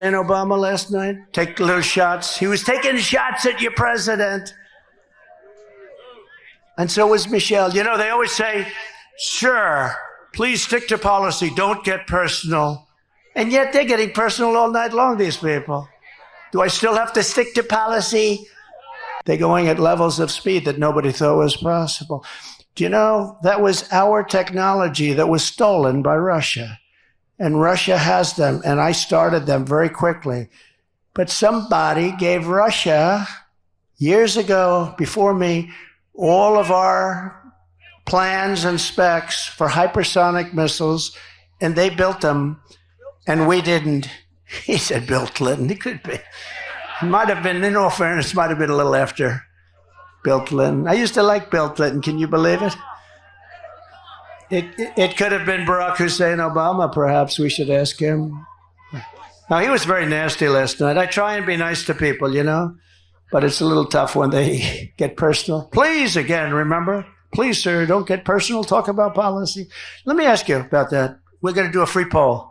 And Obama last night, take little shots. He was taking shots at your president. And so was Michelle. You know, they always say, sure, please stick to policy. Don't get personal. And yet they're getting personal all night long, these people. Do I still have to stick to policy? They're going at levels of speed that nobody thought was possible. Do you know, that was our technology that was stolen by Russia. And Russia has them, and I started them very quickly. But somebody gave Russia, years ago, before me, all of our plans and specs for hypersonic missiles, and they built them, and we didn't. He said Bill Clinton. It could be. It might have been, in all fairness, might have been a little after Bill Clinton. I used to like Bill Clinton. Can you believe it? It could have been Barack Hussein Obama, perhaps. We should ask him. Now, he was very nasty last night. I try and be nice to people, you know, but it's a little tough when they get personal. Please, again, remember, please, sir, don't get personal. Talk about policy. Let me ask you about that. We're going to do a free poll.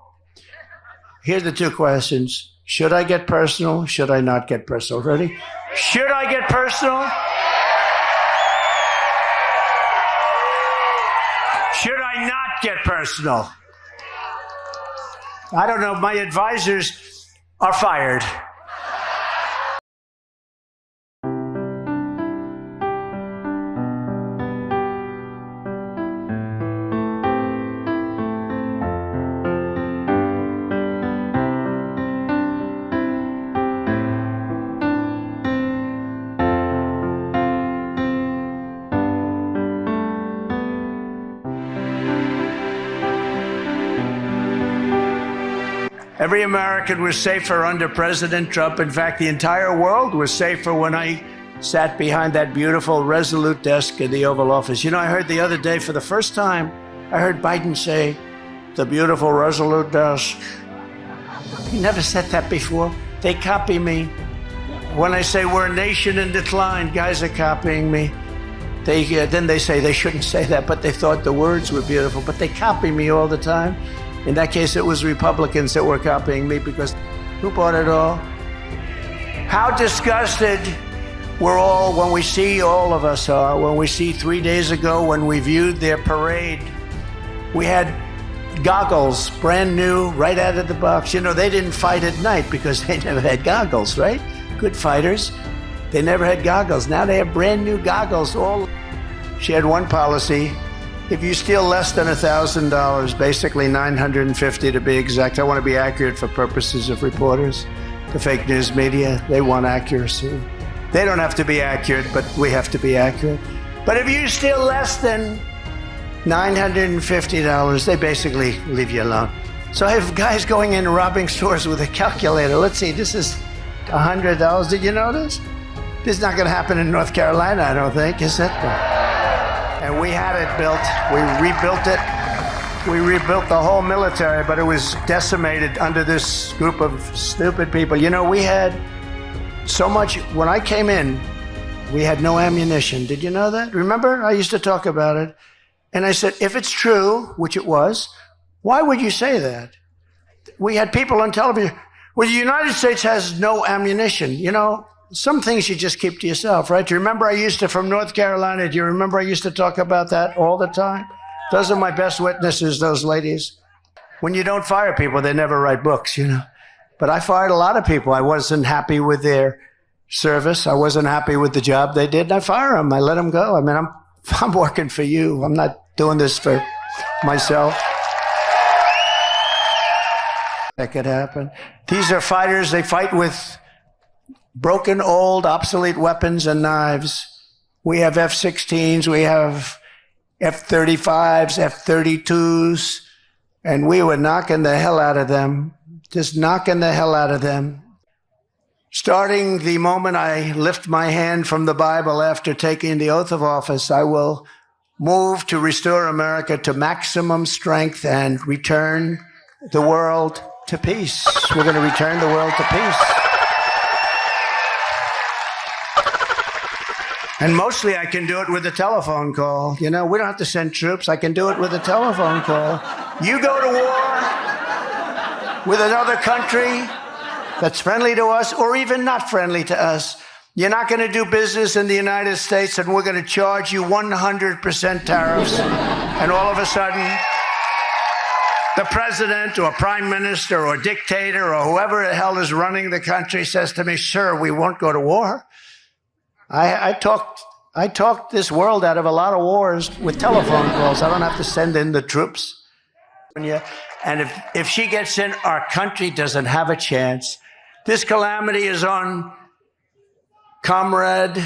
Here's the two questions. Should I get personal? Should I not get personal? Ready? Should I get personal? Should I not get personal? I don't know. My advisors are fired. Every American was safer under President Trump. In fact, the entire world was safer when I sat behind that beautiful, resolute desk in the Oval Office. You know, I heard the other day, for the first time, I heard Biden say, the beautiful, resolute desk. He never said that before. They copy me. When I say we're a nation in decline, guys are copying me. Then they say they shouldn't say that, but they thought the words were beautiful. But they copy me all the time. In that case, it was Republicans that were copying me, because who bought it all? How disgusted we're all when we see, all of us are, when we see 3 days ago when we viewed their parade. We had goggles, brand new, right out of the box. You know, they didn't fight at night because they never had goggles, right? Good fighters. They never had goggles. Now they have brand new goggles. She had one policy. If you steal less than $1,000, basically $950 to be exact, I want to be accurate for purposes of reporters. The fake news media, they want accuracy. They don't have to be accurate, but we have to be accurate. But if you steal less than $950, they basically leave you alone. So I have guys going in robbing stores with a calculator. Let's see, this is $100. Did you notice? This is not going to happen in North Carolina, I don't think, is it? And we had it built. We rebuilt it. We rebuilt the whole military, but it was decimated under this group of stupid people. You know, we had so much. When I came in, we had no ammunition. Did you know that? Remember? I used to talk about it. And I said, if it's true, which it was, why would you say that? We had people on television. Well, the United States has no ammunition. You know, some things you just keep to yourself, right? Do you remember from North Carolina, do you remember I used to talk about that all the time? Those are my best witnesses, those ladies. When you don't fire people, they never write books, you know. But I fired a lot of people. I wasn't happy with their service. I wasn't happy with the job they did, and I fire them. I let them go. I mean, I'm working for you. I'm not doing this for myself. That could happen. These are fighters. They fight with broken, old, obsolete weapons and knives. We have F-16s, we have F-35s, F-32s, and we were knocking the hell out of them, just knocking the hell out of them. Starting the moment I lift my hand from the Bible after taking the oath of office, I will move to restore America to maximum strength and return the world to peace. We're going to return the world to peace. And mostly I can do it with a telephone call. You know, we don't have to send troops. I can do it with a telephone call. You go to war with another country, that's friendly to us or even not friendly to us. You're not going to do business in the United States and we're going to charge you 100% tariffs. And all of a sudden, the president or prime minister or dictator or whoever the hell is running the country says to me, sir, we won't go to war. I talked this world out of a lot of wars with telephone calls. I don't have to send in the troops. And if she gets in, our country doesn't have a chance. This calamity is on Comrade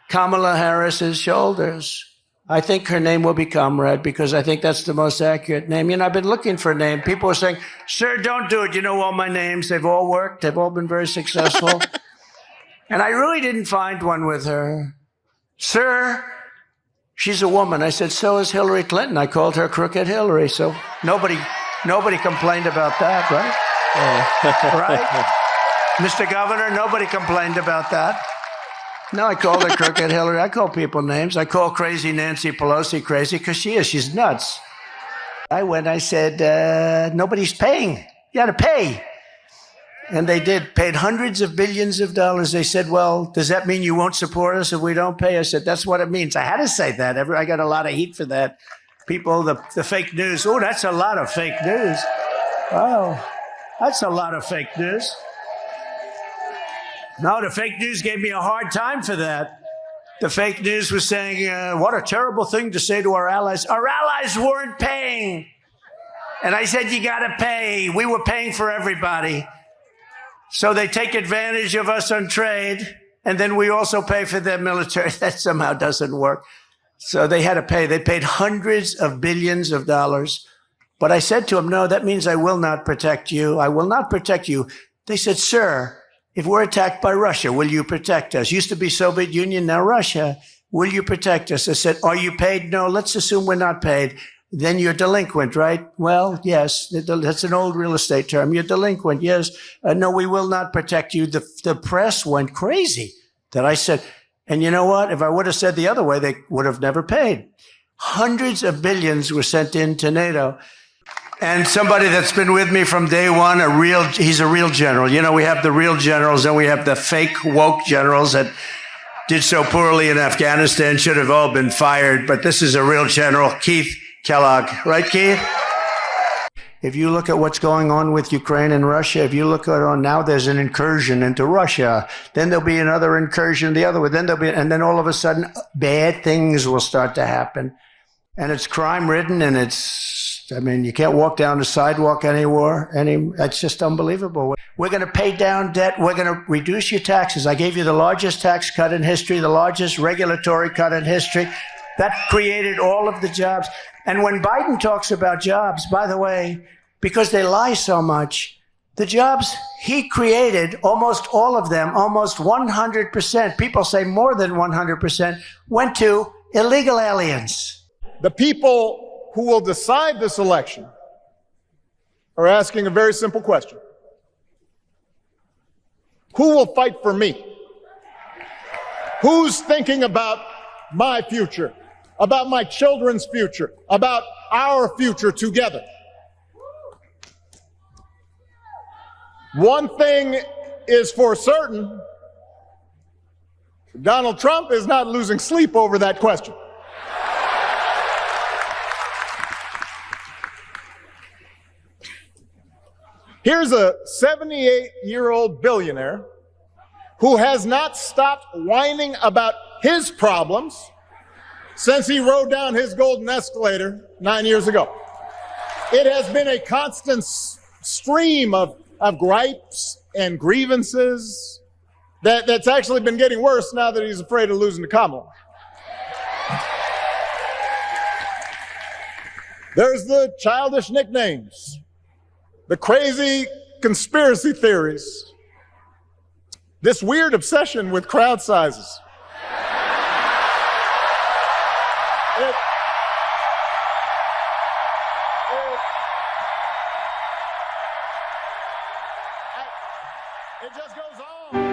Kamala Harris's shoulders. I think her name will be Comrade because I think that's the most accurate name. You know, I've been looking for a name. People are saying, sir, don't do it. You know all my names. They've all worked. They've all been very successful. And I really didn't find one with her. Sir, she's a woman. I said, so is Hillary Clinton. I called her Crooked Hillary. So nobody complained about that, right? Right? Mr. Governor, nobody complained about that. No, I called her Crooked Hillary. I call people names. I call crazy Nancy Pelosi crazy because she is. She's nuts. I said, nobody's paying. You got to pay. And they did, paid hundreds of billions of dollars. They said, well, does that mean you won't support us if we don't pay? I said, that's what it means. I had to say that. I got a lot of heat for that. People, the fake news. Oh, that's a lot of fake news. Oh, that's a lot of fake news. No, the fake news gave me a hard time for that. The fake news was saying, what a terrible thing to say to our allies. Our allies weren't paying. And I said, you got to pay. We were paying for everybody. So they take advantage of us on trade, and then we also pay for their military. That somehow doesn't work. So they had to pay. They paid hundreds of billions of dollars. But I said to them, no, that means I will not protect you. I will not protect you. They said, sir, if we're attacked by Russia, will you protect us? Used to be Soviet Union, now Russia. Will you protect us? I said, are you paid? No, let's assume we're not paid. Then you're delinquent, right? Well, yes, that's an old real estate term. You're delinquent, yes. No, we will not protect you. The press went crazy that I said, and you know what? If I would have said the other way, they would have never paid. Hundreds of billions were sent into NATO. And somebody that's been with me from day one, he's a real general. You know, we have the real generals and we have the fake woke generals that did so poorly in Afghanistan, should have all been fired. But this is a real general, Keith Kellogg. Right, Keith? If you look at what's going on with Ukraine and Russia, if you look at now, there's an incursion into Russia. Then there'll be another incursion the other way. And then all of a sudden, bad things will start to happen. And it's crime-ridden, and you can't walk down the sidewalk anymore. It's just unbelievable. We're going to pay down debt. We're going to reduce your taxes. I gave you the largest tax cut in history, the largest regulatory cut in history. That created all of the jobs. And when Biden talks about jobs, by the way, because they lie so much, the jobs he created, almost all of them, almost 100%, people say more than 100%, went to illegal aliens. The people who will decide this election are asking a very simple question. Who will fight for me? Who's thinking about my future, about my children's future, about our future together? One thing is for certain, Donald Trump is not losing sleep over that question. Here's a 78-year-old billionaire who has not stopped whining about his problems since he rode down his golden escalator 9 years ago. It has been a constant stream of gripes and grievances that's actually been getting worse now that he's afraid of losing to Kamala. There's the childish nicknames, the crazy conspiracy theories, this weird obsession with crowd sizes. It just goes on.